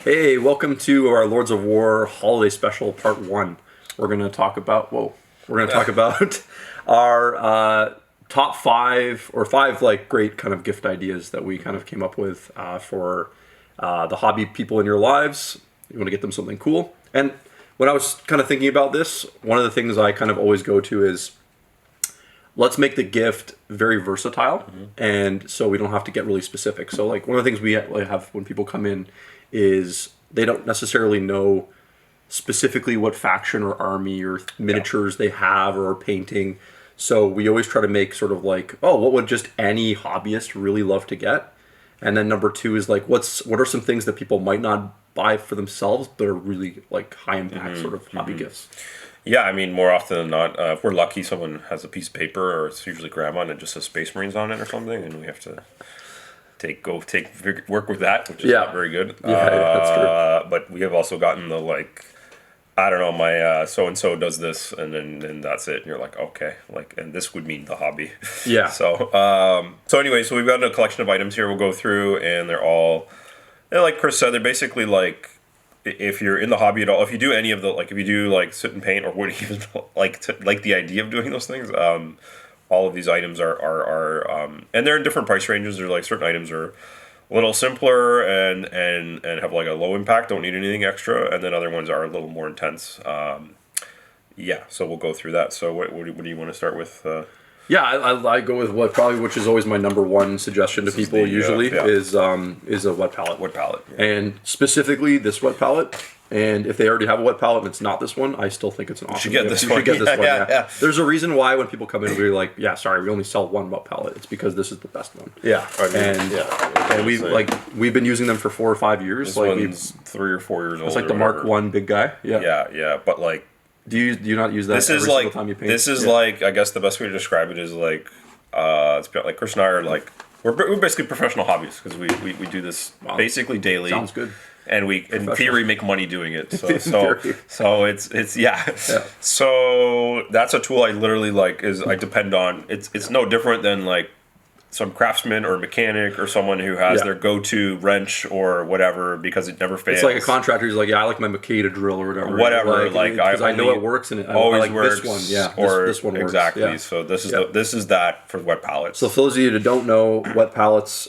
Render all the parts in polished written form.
Hey, welcome to our Lords of War Holiday Special Part 1. We're going to talk about, our top five like great kind of gift ideas that we kind of came up with for the hobby people in your lives. You want to get them something cool. And when I was kind of thinking about this, one of the things I kind of always go to is let's make the gift very versatile, and so we don't have to get really specific. So like one of the things we have when people come in is they don't necessarily know specifically what faction or army or miniatures they have or are painting. So we always try to make sort of like, oh, what would just any hobbyist really love to get? And then number two is like, what are some things that people might not buy for themselves but are really like high impact sort of hobby gifts? Yeah, I mean, more often than not, if we're lucky, someone has a piece of paper, or it's usually grandma, and it just says Space Marines on it or something, and we have to work with that, which is not very good. Yeah, that's true. But we have also gotten the like, I don't know, my so and so does this, and then that's it, and you're like, okay, like, and this would mean the hobby. Yeah. So anyway, so we've got a collection of items here. We'll go through, and they're all, like Chris said, they're basically like, if you're in the hobby at all, if you do any of the, like, if you do like sit and paint or would even like the idea of doing those things, all of these items are and they're in different price ranges. There's like certain items are a little simpler and have like a low impact, don't need anything extra, and then other ones are a little more intense. Yeah, so we'll go through that. So what do you want to start with? Yeah, I go with which is always my number one suggestion to people usually is a wet palette. Wet palette. Yeah. And specifically this wet palette. And if they already have a wet palette and it's not this one, I still think it's an awesome gift. You should get this one. Yeah. There's a reason why when people come in, we're like, yeah, sorry, we only sell one wet palette. It's because this is the best one. Yeah. And we've been using them for 4 or 5 years. This one's 3 or 4 years old. It's like the Mark 1 big guy. Yeah. Yeah. But like, do you not use that every single time you paint? This is like, I guess the best way to describe it is like, it's like Chris and I are like, we're basically professional hobbyists because we do this basically daily. Sounds good. And we, in theory, make money doing it. So it's yeah. So that's a tool I literally like. I depend on. It's no different than like some craftsman or mechanic or someone who has their go-to wrench or whatever because it never fails. It's like a contractor who's like, yeah, I like my Makita drill or whatever. Whatever, because I know it works and it always like works. This one, yeah, this one works. Exactly. Yeah. So this is that for wet palettes. So for those of you that don't know, wet palettes,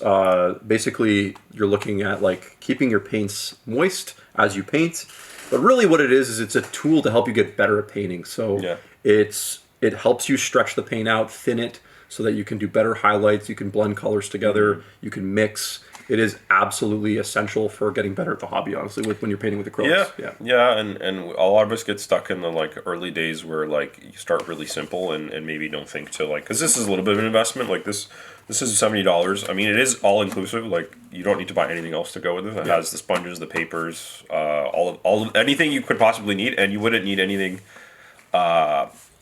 basically you're looking at like keeping your paints moist as you paint, but really what it is it's a tool to help you get better at painting. So it helps you stretch the paint out, thin it, so that you can do better highlights, you can blend colors together, you can mix. It is absolutely essential for getting better at the hobby, honestly, when you're painting with acrylics. Yeah, and a lot of us get stuck in the like early days where like you start really simple and maybe don't think to like, because this is a little bit of an investment. Like this is $70. I mean, it is all inclusive. Like you don't need to buy anything else to go with it. It has the sponges, the papers, all of anything you could possibly need, and you wouldn't need anything.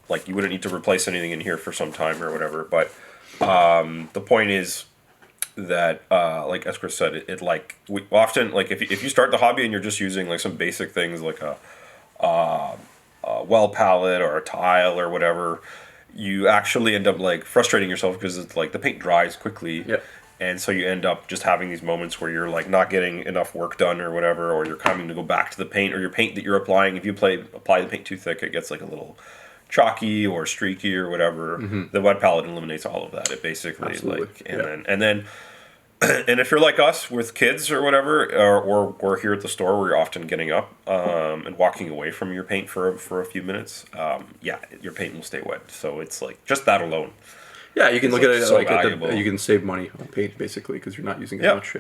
Like you wouldn't need to replace anything in here for some time or whatever. But the point is that, like as Chris said, it like we often like if you start the hobby and you're just using like some basic things like a well palette or a tile or whatever, you actually end up like frustrating yourself because it's like the paint dries quickly. Yeah. And so you end up just having these moments where you're like not getting enough work done or whatever, or you're coming to go back to the paint or your paint that you're applying. If you apply the paint too thick, it gets like a little chalky or streaky or whatever. The wet palette eliminates all of that. It basically and if you're like us with kids or whatever, or we're here at the store where you're often getting up and walking away from your paint for a few minutes, your paint will stay wet. So it's like just that alone. Yeah, you can look at it so like you can save money on paint basically because you're not using as much.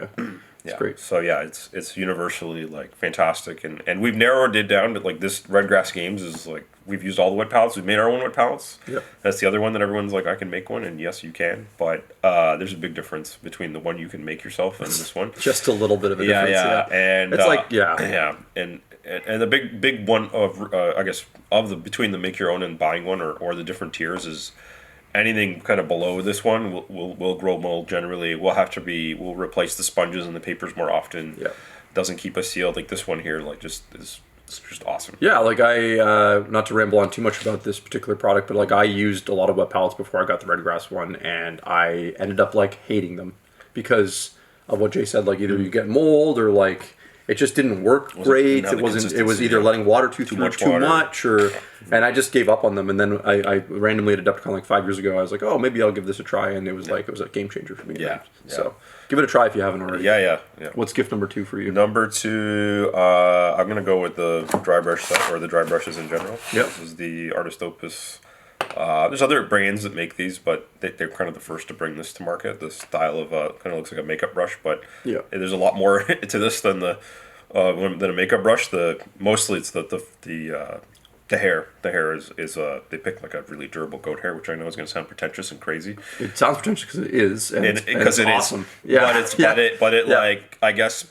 It's great. So it's universally like fantastic, and we've narrowed it down to like this Red Grass Games is like we've used all the wet palettes. We've made our own wet palettes. Yeah, that's the other one that everyone's like I can make one, and yes you can, but there's a big difference between the one you can make yourself and this one. Just a little bit of a difference. And it's and the big one of I guess between the make your own and buying one or the different tiers is. Anything kind of below this one will grow mold generally. We'll replace the sponges and the papers more often. Yeah. Doesn't keep us sealed. Like this one here, like it's just awesome. Yeah, like not to ramble on too much about this particular product, but like I used a lot of wet palettes before I got the Red Grass one, and I ended up like hating them because of what Jay said. Like either you get mold or like it just didn't work great. didn't have It the wasn't. It was consistency, either yeah. letting water too water. much, or and I just gave up on them. And then I randomly at Adepticon like 5 years ago. I was like, oh, maybe I'll give this a try, and it was like it was a game changer for me. Yeah, right? yeah. So give it a try if you haven't already. Yeah. What's gift number 2 for you? Number 2, I'm gonna go with the dry brush set, or the dry brushes in general. Yep. This is the Artist Opus. There's other brands that make these, but they're kind of the first to bring this to market. This style of kind of looks like a makeup brush, but Yeah. there's a lot more to this than a makeup brush. Mostly it's the hair. The hair is they pick like a really durable goat hair, which I know is going to sound pretentious and crazy. It sounds pretentious because it is, Because it is awesome. Yeah, but it like, I guess,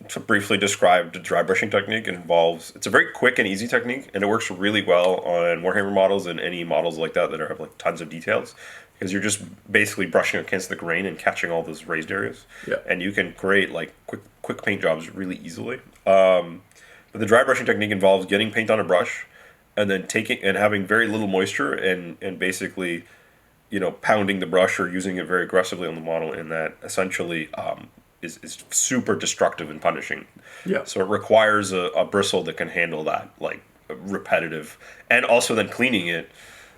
to briefly describe the dry brushing technique, it's a very quick and easy technique, and it works really well on Warhammer models and any models like that have like tons of details, because you're just basically brushing against the grain and catching all those raised areas. Yeah. And you can create like quick paint jobs really easily. But the dry brushing technique involves getting paint on a brush and then taking and having very little moisture and basically, pounding the brush or using it very aggressively on the model, and that essentially is super destructive and punishing. Yeah. So it requires a bristle that can handle that, like, repetitive, and also then cleaning it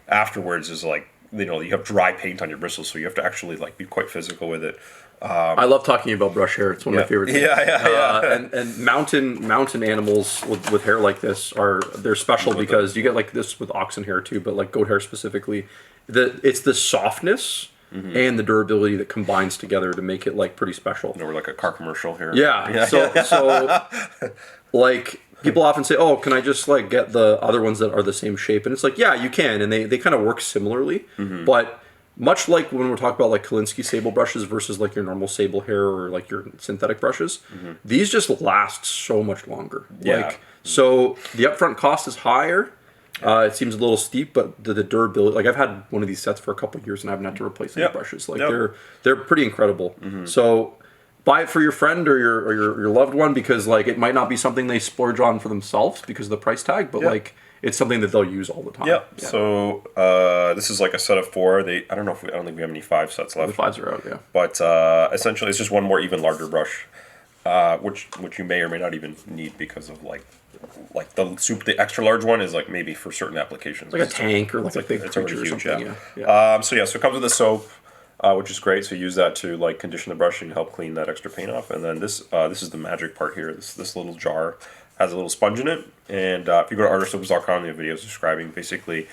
afterwards is like, you have dry paint on your bristles, so you have to actually like be quite physical with it. I love talking about brush hair. It's one of my favorite things. Yeah. And mountain animals with hair like this they're special because you get like this with oxen hair too, but like goat hair specifically. It's the softness and the durability that combines together to make it like pretty special. We're like a car commercial here. Yeah. So like people often say, "Oh, can I just like get the other ones that are the same shape?" And it's like, yeah, you can, and they kind of work similarly, but much like when we're talking about like Kolinsky sable brushes versus like your normal sable hair or like your synthetic brushes, these just last so much longer. Yeah. So the upfront cost is higher. It seems a little steep, but the durability, like I've had one of these sets for a couple of years and I haven't had to replace any brushes. Like they're pretty incredible. So buy it for your friend or your loved one, because like it might not be something they splurge on for themselves because of the price tag, but like it's something that they'll use all the time. Yeah. So this is like a set of 4. I don't think we have any 5 sets left. The 5s are out, yeah. But essentially, it's just one more even larger brush, which you may or may not even need, because of like the extra large one is like maybe for certain applications. Like a tank or like a big it's creature already or huge, something. Yeah. So it comes with a soap, which is great. So you use that to like condition the brush and help clean that extra paint off. And then this is the magic part here. This little jar has a little sponge in it, and if you go to artistopus.com, they have videos describing basically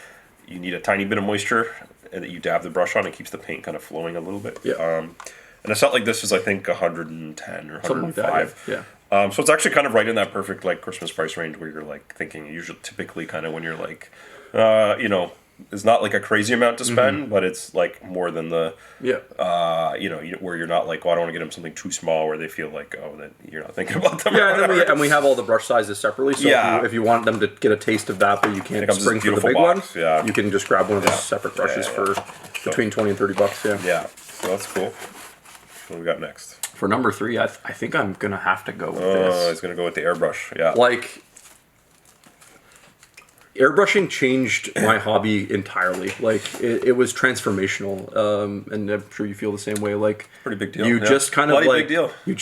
you need a tiny bit of moisture and that you dab the brush on. It keeps the paint kind of flowing a little bit. Yeah. And a set like this is, I think, 110 or 105. Like that, yeah. So it's actually kind of right in that perfect like Christmas price range where you're like thinking typically kind of when you're like, it's not like a crazy amount to spend, but it's like more than the, where you're not like, I don't want to get them something too small where they feel like, that you're not thinking about them. Yeah, and we have all the brush sizes separately. So if you want them to get a taste of that, but you can't spring for the big box, one, you can just grab one of those separate brushes for between $20 and $30. Yeah, so that's cool. What do we got next? For number 3, I think I'm gonna have to go with this. Oh, it's gonna go with the airbrush. Yeah, like airbrushing changed my hobby entirely. Like it was transformational, and I'm sure you feel the same way. Like pretty big deal. You just kind of like big deal. you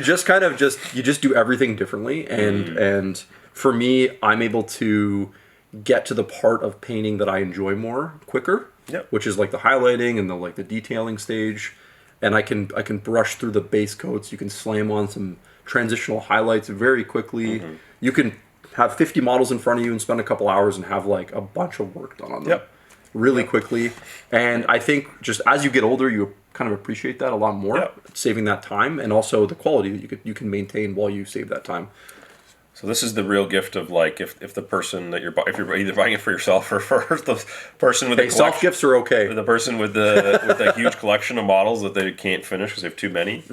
just do everything differently, and for me, I'm able to get to the part of painting that I enjoy more quicker. Yep. Which is like the highlighting and the detailing stage, and I can brush through the base coats. You can slam on some transitional highlights very quickly. You can have 50 models in front of you and spend a couple hours and have like a bunch of work done on them really quickly. And I think just as you get older, you kind of appreciate that a lot more, saving that time, and also the quality that you can maintain while you save that time. So this is the real gift of like if the person that if you're either buying it for yourself or for the person with the collection, self gifts are okay. The person with the huge collection of models that they can't finish because they have too many.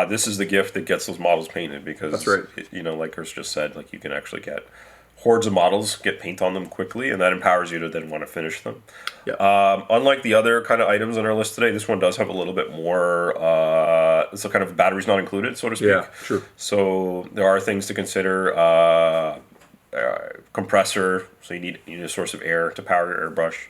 This is the gift that gets those models painted, because that's right. Like Chris just said, like you can actually get hordes of models, get paint on them quickly, and that empowers you to then want to finish them. Unlike the other kind of items on our list today, this one does have a little bit more. So kind of batteries not included, so to speak. Yeah, true. So there are things to consider. Compressor, so you need a source of air to power your airbrush.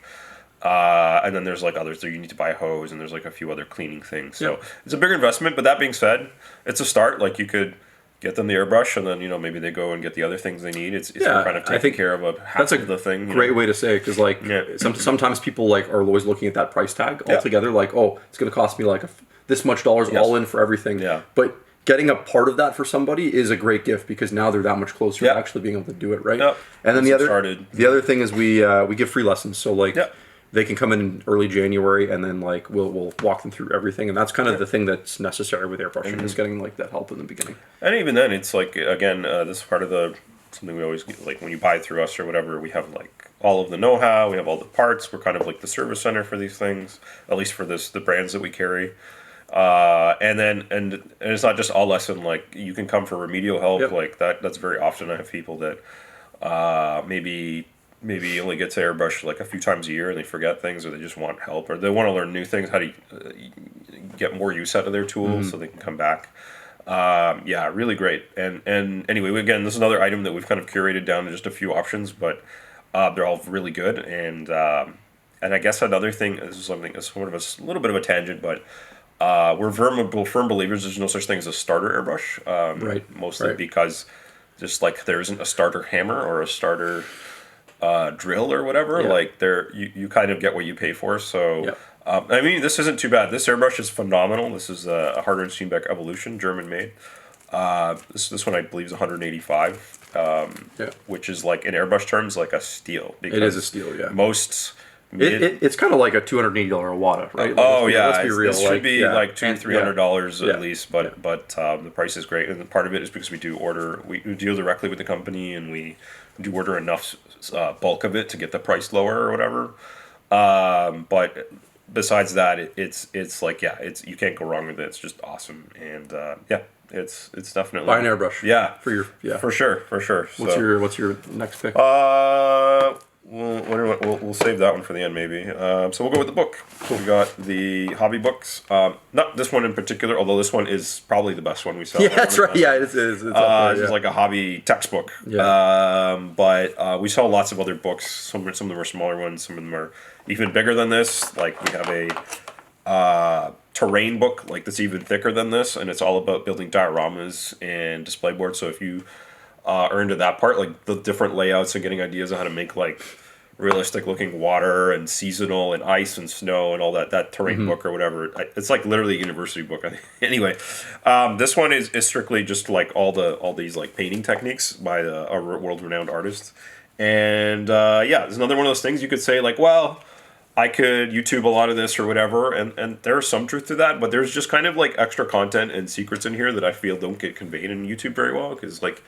And then there's like others that you need to buy a hose, and there's like a few other cleaning things. So it's a bigger investment, but that being said, it's a start. Like you could get them the airbrush, and then maybe they go and get the other things they need. It's Yeah, kind of I taking think care of half that's a of the thing. great way to say it, because like Yeah. sometimes people like are always looking at that price tag Yeah. altogether, like, oh, it's going to cost me like this much dollars Yes. all in for everything. Yeah. But getting a part of that for somebody is a great gift, because now they're that much closer Yeah. to actually being able to do it, right? Yeah. And then Once it started. the other thing is we give free lessons, so like Yeah. they can come in early January, and then like we'll walk them through everything, and that's kind of the thing that's necessary with airbrushing, is getting like that help in the beginning. And even then, it's like, again, this is part of something we always get, like when you buy through us or whatever, we have like all of the know-how, we have all the parts, we're kind of like the service center for these things, at least for the brands that we carry. And it's not just all lesson, like you can come for remedial help. Yep. Like that's very often. I have people that maybe only get to airbrush like a few times a year, and they forget things, or they just want help, or they want to learn new things, how to get more use out of their tools so they can come back. Yeah, really great. And anyway, again, this is another item that we've kind of curated down to just a few options, but they're all really good. And I guess another thing, this is something, it's sort of a little bit of a tangent, but we're firm believers there's no such thing as a starter airbrush. Right. Mostly Right. because just like there isn't a starter hammer or a starter drill or whatever. Yeah. Like you kind of get what you pay for. So Yeah. I mean, this isn't too bad. This airbrush is phenomenal. This is a Harder & Steenbeck Evolution, German made. This one I believe is 185, Yeah. which is like in airbrush terms like a steal. It is a steal, yeah. Most It's kind of like a $280 Wada, right? Like, oh yeah, let's be real. It should be like $200-$300 Yeah. at least, but the price is great, and part of it is because we deal directly with the company, and we do order enough bulk of it to get the price lower or whatever. But besides that, it's like you can't go wrong with it. It's just awesome, and it's definitely Buy an airbrush. Yeah, For sure. What's your next pick? We'll save that one for the end, maybe. So we'll go with the book. We got the hobby books. Not this one in particular, although this one is probably the best one we sell. Yeah, that's right. Yeah, it's up there, It's like a hobby textbook. Yeah. But we sell lots of other books. Some of them are smaller ones. Some of them are even bigger than this. Like we have a terrain book, like that's even thicker than this, and it's all about building dioramas and display boards. So if you are into that part, like the different layouts and getting ideas on how to make like realistic looking water and seasonal and ice and snow and all that terrain book or whatever, it's like literally a university book. Anyway, this one is strictly just like all these like painting techniques by a world renowned artist. And there's another one of those things you could say like, well, I could YouTube a lot of this or whatever, and there's some truth to that, but there's just kind of like extra content and secrets in here that I feel don't get conveyed in YouTube very well, because like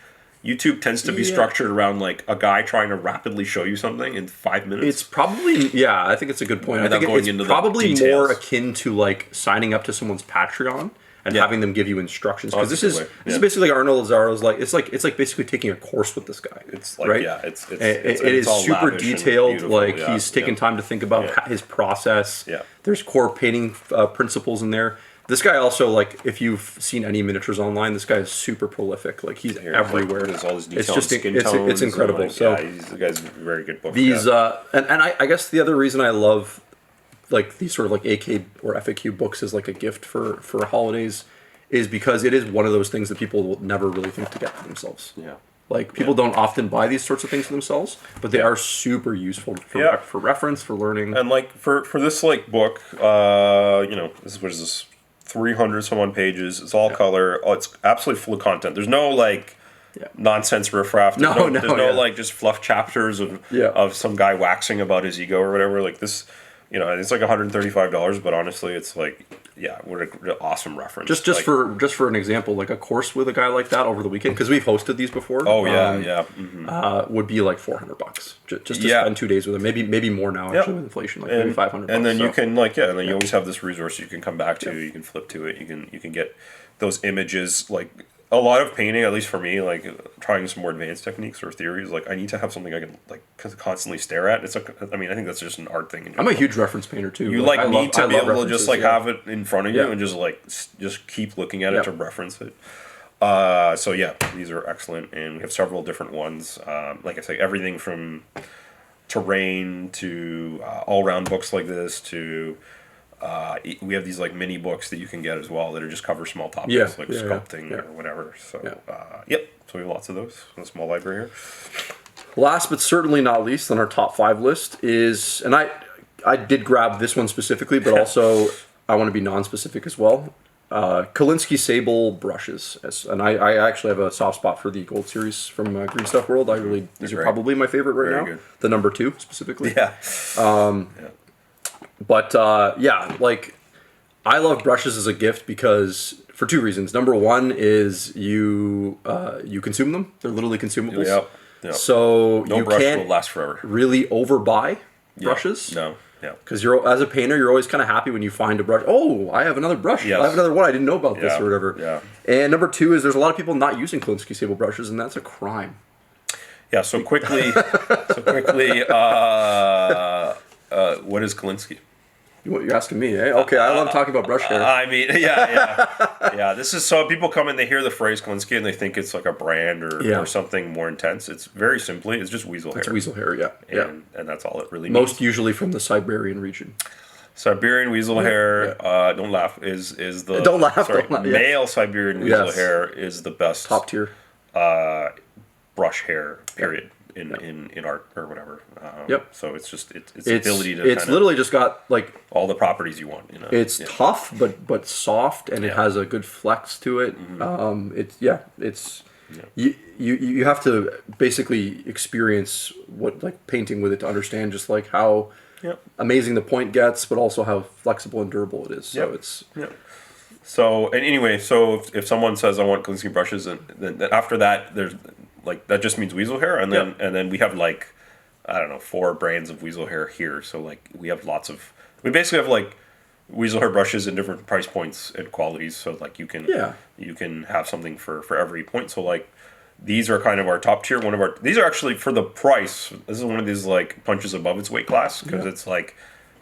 YouTube tends to be structured around like a guy trying to rapidly show you something in 5 minutes. It's probably, I think it's a good point. I think it's probably more akin to like signing up to someone's Patreon and having them give you instructions, because this is basically like Arnold Lazaro's it's like basically taking a course with this guy. It's like right? It is all super detailed. Like yeah, he's taken time to think about his process. Yeah. There's core painting principles in there. This guy also, like, if you've seen any miniatures online, this guy is super prolific. Like, he's everywhere. There's all his details, it's just skin it's incredible. Like, so the guy's a very good book. These and I guess the other reason I love like these sort of like AK or FAQ books as like a gift for holidays is because it is one of those things that people will never really think to get for themselves. Yeah. Like people don't often buy these sorts of things for themselves, but they are super useful for reference, for learning. And like for this like book, this what is this 300 some odd pages. It's all color. Oh, it's absolutely full of content. There's no like nonsense riffraff. There's no like just fluff chapters of some guy waxing about his ego or whatever. Like this, it's like $135, but honestly, it's like what an awesome reference. Just like, for an example, like a course with a guy like that over the weekend, because we've hosted these before. Oh yeah, would be like $400 just to spend 2 days with him. Maybe more now actually with inflation, like maybe $500. And then you can and then you always have this resource you can come back to. You can flip to it. You can get those images. Like a lot of painting, at least for me, like trying some more advanced techniques or theories. Like I need to have something I can like constantly stare at. It's like, I mean, I think that's just an art thing. I'm a huge reference painter too. You like need to be able to just like have it in front of you and just keep looking at it to reference it. So these are excellent, and we have several different ones. Like I say, everything from terrain to all-round books like this to we have these like mini books that you can get as well that are just cover small topics Yeah, like yeah, sculpting yeah. or whatever. So Yeah. yep. So we have lots of those in a small library here. Last but certainly not least on our top 5 list is, and I did grab this one specifically, but also I want to be non-specific as well. Kolinsky Sable brushes, and I actually have a soft spot for the Gold Series from Green Stuff World. These are great. probably my favorite right Very now. good. The number 2 specifically. Yeah. But yeah, like I love brushes as a gift because for 2 reasons. Number 1 is you consume them; they're literally consumables. Yep. Yep. So No you brush can't will last forever. really overbuy brushes. No. Yeah. Because as a painter, you're always kind of happy when you find a brush. Oh, I have another brush. Yes. I have another one. I didn't know about this or whatever. Yeah. And number 2 is there's a lot of people not using Kolinsky Sable brushes, and that's a crime. Yeah. So quickly. What is Kolinsky? You're asking me, eh? Okay, I love talking about brush hair. I mean, yeah. This is so people come and they hear the phrase Kolinsky and they think it's like a brand or something more intense. It's very simply, it's just weasel hair. It's weasel hair, yeah. And that's all it really means. Most usually from the Siberian region. Siberian weasel hair, don't laugh, is the Don't laugh, don't laugh, male Siberian weasel hair is the best top tier brush hair, period. In art or whatever. Yep. So it's just its ability to it's literally just got like all the properties you want. You know. It's tough but soft, and it has a good flex to it. You have to basically experience what like painting with it to understand just like how amazing the point gets, but also how flexible and durable it is. So it's So and anyway, so if someone says I want Kolinsky brushes, and then after that there's like that just means weasel hair, and then we have like I don't know 4 brands of weasel hair here. So like we basically have like weasel hair brushes in different price points and qualities. So like you can have something for every point. So like these are kind of our top tier. These are actually for the price. This is one of these like punches above its weight class because it's like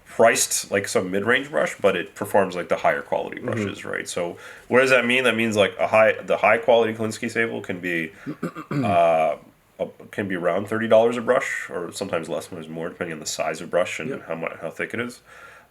priced like some mid-range brush, but it performs like the higher quality brushes, right? So what does that mean? That means like the high quality Kolinsky Sable can be around $30 a brush, or sometimes less, sometimes more, depending on the size of brush and how thick it is.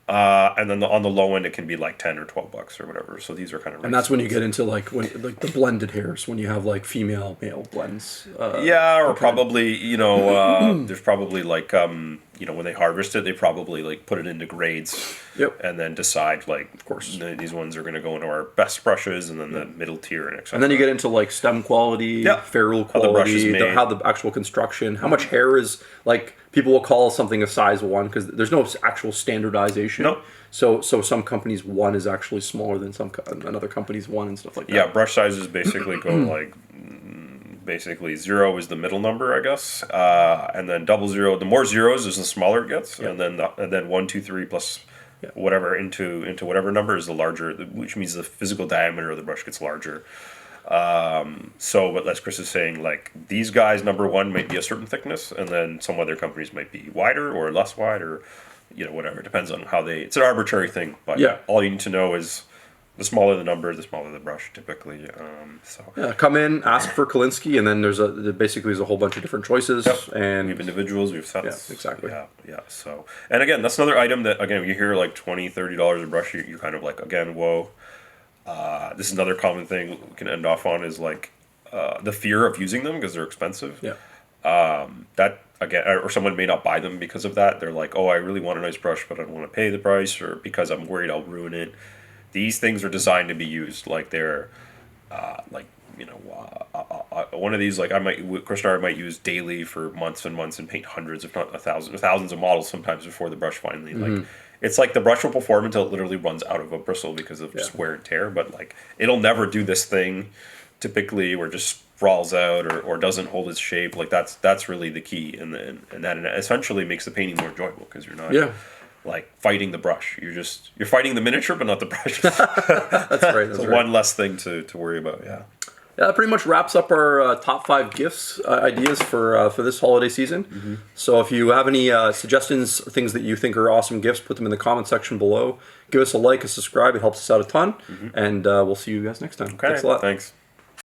And then on the low end, it can be like $10 or $12 or whatever. So these are kind of and that's when you get into like the blended hairs, when you have like female male blends. Probably there's probably like when they harvest it, they probably like put it into grades. And then decide like, of course, these ones are going to go into our best brushes, and then the middle tier and etc. And then you get into like stem quality, ferrule quality, how the actual construction, how much hair is like. People will call something a size 1 because there's no actual standardization. No. So some companies 1 is actually smaller than another company's 1 and stuff like that. Yeah, brush sizes basically go like. Basically, 0 is the middle number, I guess, and then 00. The more zeros is the smaller it gets, and then 1, 2, 3 plus whatever into whatever number is the larger, which means the physical diameter of the brush gets larger. But as Chris is saying, like these guys, number 1 might be a certain thickness, and then some other companies might be wider or less wide, or whatever. It depends on how it's an arbitrary thing, but all you need to know is. The smaller the number, the smaller the brush, typically. Come in, ask for Kolinsky, and then there's a whole bunch of different choices. And we have individuals, we have sets. Yeah, exactly. Yeah. So, and again, that's another item that again you hear like $20, $30 a brush, you're kind of like again, whoa. This is another common thing we can end off on is like the fear of using them because they're expensive. That again, or someone may not buy them because of that. They're like, oh, I really want a nice brush, but I don't want to pay the price, or because I'm worried I'll ruin it. These things are designed to be used like they're, one of these like Chris and I might use daily for months and months and paint hundreds, if not thousands of models sometimes before the brush finally like. It's like the brush will perform until it literally runs out of a bristle because of just wear and tear, but like it'll never do this thing typically where it just sprawls out or doesn't hold its shape. Like that's really the key, and that essentially makes the painting more enjoyable because you're not. Like fighting the brush, you're fighting the miniature, but not the brush. That's right. That's so one less thing to worry about. Yeah, that pretty much wraps up our top 5 gifts ideas for this holiday season. So if you have any suggestions, things that you think are awesome gifts, put them in the comment section below. Give us a like, a subscribe; it helps us out a ton. And we'll see you guys next time. Okay, Thanks a lot. Thanks.